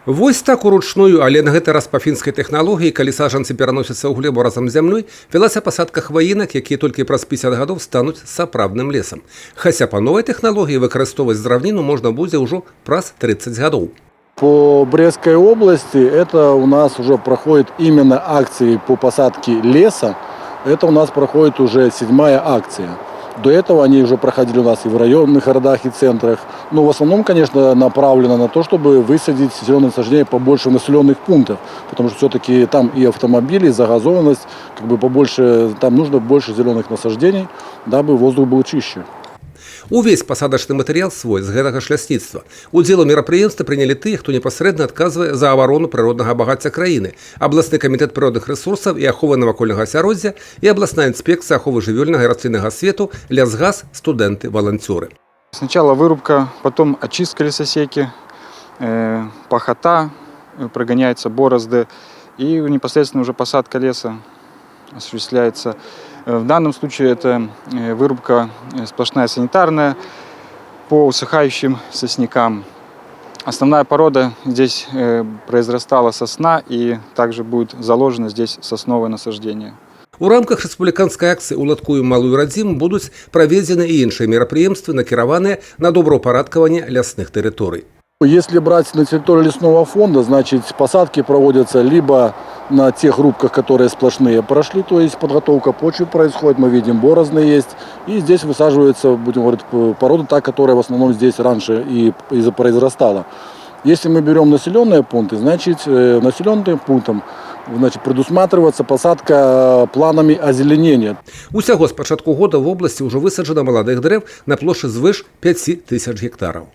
Вось так уручную, але на гэты раз па фінскай тэхналогіі, калі саджанцы пераносяцца ў глебу разам з зямлёй, вялася пасадка хваінак, якія толькі праз 50 гадоў стануць сапраўдным лесам. Хаця па новай тэхналогіі выкарыстоўваць драўніну можна будзе ўжо праз 30 гадоў. По Брестской области это у нас уже проходит именно акции по посадке леса. Это у нас проходит уже 7-я акция. До этого они уже проходили у нас и в районных городах и центрах. Но в основном, конечно, направлено на то, чтобы высадить зеленые насаждения побольше населенных пунктов. Потому что все-таки там и автомобили, и загазованность, побольше, там нужно больше зеленых насаждений, дабы воздух был чище. Увесь пасадачны матэрыял свой з гэтага ж лясніцтва. Удзел у мерапрыемстве прынялі тыя, хто непасрэдна адказвае за абарону прыроднага багацця краіны, абласны камітэт прыродных рэсурсаў і аховы навакольнага асяроддзя і абласная інспекцыя аховы жывёльнага і расліннага свету, лясгас, студэнты, валанцёры. Сначала вырубка, потом очистка лесосеки, пахота, прогоняются борозды и непосредственно уже посадка леса осуществляется. В данном случае это вырубка сплошная санитарная по усыхающим соснякам. Основная порода здесь произрастала сосна, и также будет заложено здесь сосновое насаждение. У рамках рэспубліканскай акцыі «Уладкуем малую радзіму» будуць праведзены і іншыя мерапрыемствы, накіраваныя на добраўпарадкаванне лясных тэрыторый. Если брать на территории лесного фонда, значит посадки проводятся либо на тех рубках, которые сплошные прошли, то есть подготовка почвы происходит, мы видим борозны есть, и здесь высаживается, будем говорить, порода та, которая в основном здесь раньше и произрастала. Если мы берем населенные пункты, значит населенным пунктом предусматривается посадка планами озеленения. Усяго з пачатку года в обласці ўжо высаджана маладых дрэў на плошчы звыш 5000 гектараў.